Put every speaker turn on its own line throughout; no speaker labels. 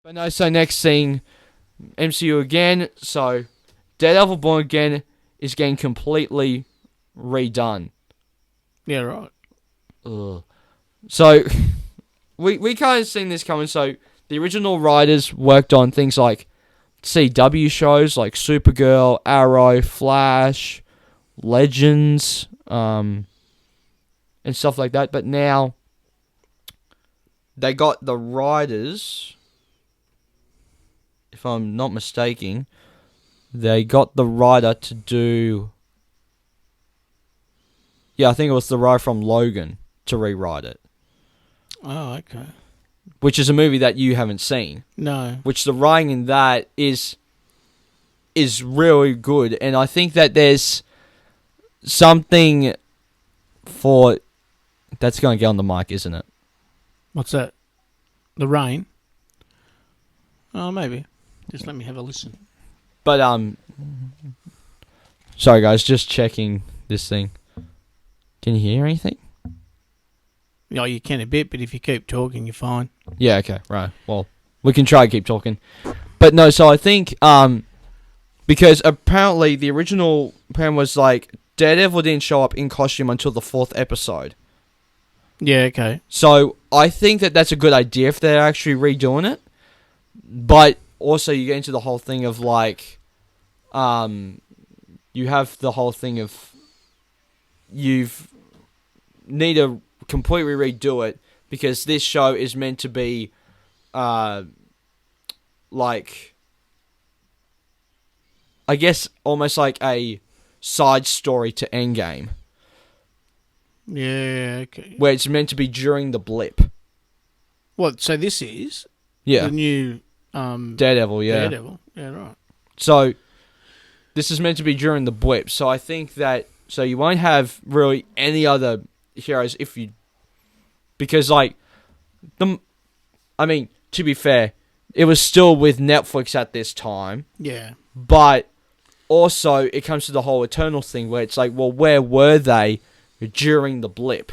But no, so next thing, MCU again. So Daredevil Born Again is getting completely redone.
Yeah, right.
Ugh. So we kind of seen this coming. So the original writers worked on things like CW shows like Supergirl, Arrow, Flash, Legends, and stuff like that. But now they got the writers, if I'm not mistaken, they got the writer to do. Yeah, I think it was the writer from Logan to rewrite it,
Oh, okay.
which is a movie that you haven't seen.
No.
Which the writing in that is really good, and I think that there's something for that's going to get on the mic, isn't it?
What's that? The rain? Oh, maybe. Just let me have a listen.
But sorry guys, just checking this thing. Can you hear anything?
Oh, you can a bit, but if you keep talking, you're fine.
Yeah, okay, right. Well, we can try to keep talking. But no, so I think because apparently the original plan was like Daredevil didn't show up in costume until the 4th episode.
Yeah, okay.
So I think that that's a good idea if they're actually redoing it. But also you get into the whole thing of like, you have the whole thing of you've need to completely redo it because this show is meant to be, like, I guess almost like a side story to Endgame.
Yeah, okay.
Where it's meant to be during the blip.
What, so this is
Yeah.
the new
Daredevil, yeah.
Daredevil? Yeah, right.
So, this is meant to be during the blip. So I think that, so you won't have really any other heroes if you, because like, I mean, to be fair, it was still with Netflix at this time.
Yeah.
But also, it comes to the whole Eternal thing where it's like, well, where were they during the blip?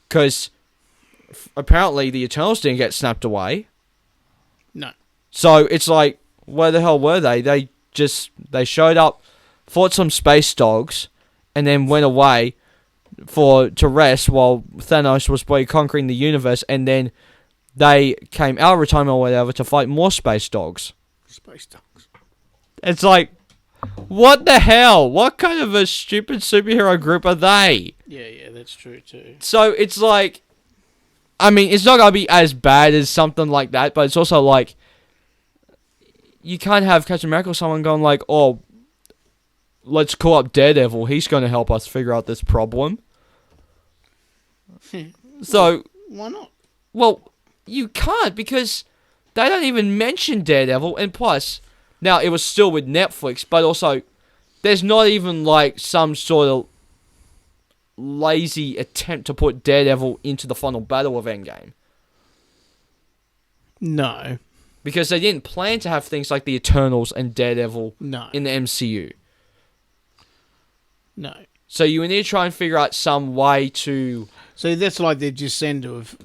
Because apparently the Eternals didn't get snapped away.
No.
So it's like, where the hell were they? They showed up, fought some space dogs, and then went away to rest while Thanos was conquering the universe, and then they came out of retirement or whatever to fight more space dogs.
Space dogs.
It's like, what the hell? What kind of a stupid superhero group are they?
Yeah, that's true too.
So it's like, I mean, it's not going to be as bad as something like that, but it's also like, you can't have Captain America or someone going like, oh, let's call up Daredevil. He's going to help us figure out this problem. So,
why not?
Well, you can't because they don't even mention Daredevil, and plus, now it was still with Netflix, but also, there's not even like some sort of lazy attempt to put Daredevil into the final battle of Endgame.
No.
Because they didn't plan to have things like the Eternals and Daredevil in the MCU.
No.
So you need to try and figure out some way to...
So that's like they just seem to have...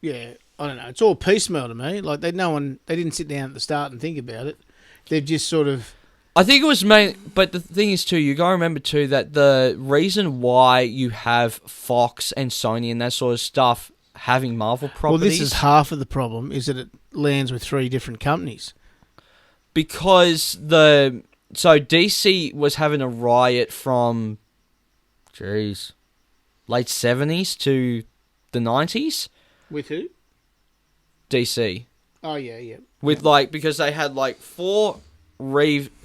Yeah, I don't know. It's all piecemeal to me. Like, they didn't sit down at the start and think about it. They've just sort of...
I think it was main... But the thing is, too, you got to remember, too, that the reason why you have Fox and Sony and that sort of stuff having Marvel properties...
Well, this is half of the problem, is that it lands with 3 different companies.
Because So DC was having a riot from... late 70s to the 90s?
With who?
DC.
Oh, yeah.
With, because they had, 4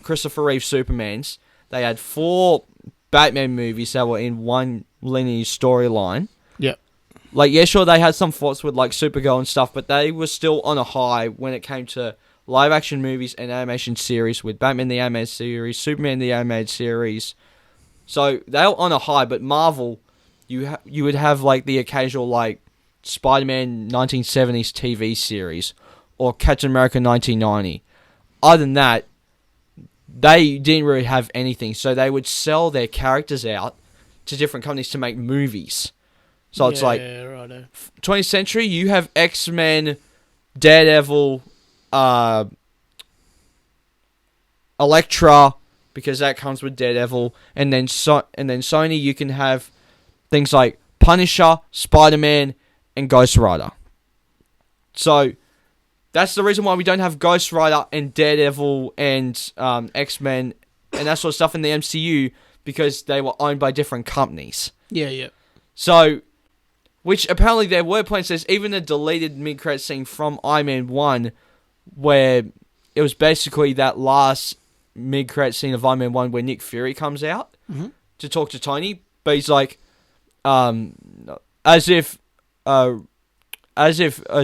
Christopher Reeve Supermans. They had 4 Batman movies that were in one linear storyline.
Yep.
Sure, they had some faults with, Supergirl and stuff, but they were still on a high when it came to live-action movies and animation series with Batman the Animated Series, Superman the Animated Series. So, they were on a high, but Marvel, you would have, the occasional, Spider-Man 1970s TV series or Captain America 1990. Other than that, they didn't really have anything. So they would sell their characters out to different companies to make movies. So it's
righto.
20th century, you have X-Men Daredevil, Elektra, because that comes with Daredevil, and then Sony, you can have things like Punisher, Spider-Man, and Ghost Rider. So that's the reason why we don't have Ghost Rider and Daredevil and X-Men and that sort of stuff in the MCU, because they were owned by different companies.
Yeah.
So, which apparently there were plans. There's even a deleted mid-credit scene from Iron Man 1 where it was basically that last mid-credit scene of Iron Man 1 where Nick Fury comes out to talk to Tony, but he's like, as if a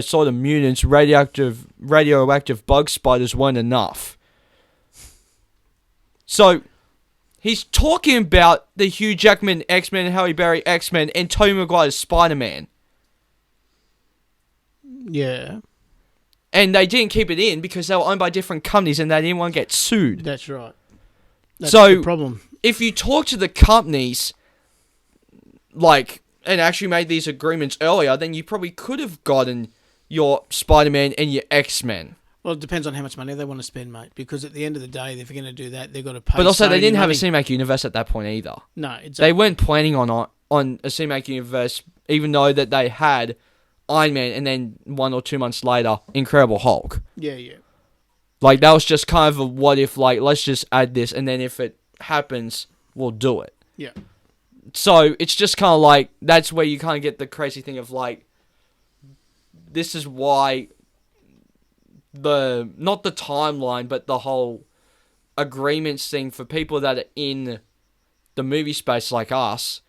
sort of mutants, radioactive bug spiders weren't enough. So, he's talking about the Hugh Jackman X-Men, Halle Berry X-Men, and Tobey Maguire's Spider-Man.
Yeah.
And they didn't keep it in because they were owned by different companies and they didn't want to get sued.
That's right. That's
so,
the problem.
If you talk to the companies, like, and actually made these agreements earlier, then you probably could have gotten your Spider-Man and your X-Men.
Well, it depends on how much money they want to spend, mate. Because at the end of the day, if they're going to do that, they've got to pay.
But also,
Sony
they didn't have a
money.
cinematic universe at that point either.
No, exactly.
They weren't planning on a cinematic universe, even though that they had Iron Man, and then 1 or 2 months later, Incredible Hulk.
Yeah.
Like, that was just kind of a what if, like, let's just add this, and then if it happens, we'll do it.
Yeah.
So, it's just kind of like, that's where you kind of get the crazy thing of, like, this is why not the timeline, but the whole agreements thing for people that are in the movie space like us,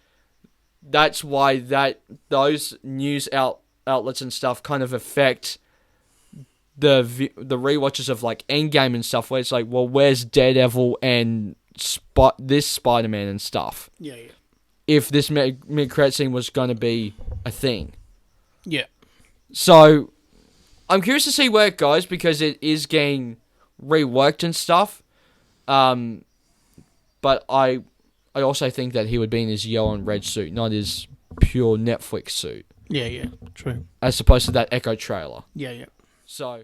that's why those news outlets and stuff kind of affect the rewatches of like Endgame and stuff, where it's like, well, where's Daredevil and this Spider-Man and stuff?
Yeah.
If this mid-credit scene was going to be a thing.
Yeah.
So, I'm curious to see where it goes, because it is getting reworked and stuff. But I also think that he would be in his yellow and red suit, not his pure Netflix suit.
Yeah. True.
As opposed to that Echo trailer.
Yeah.
So...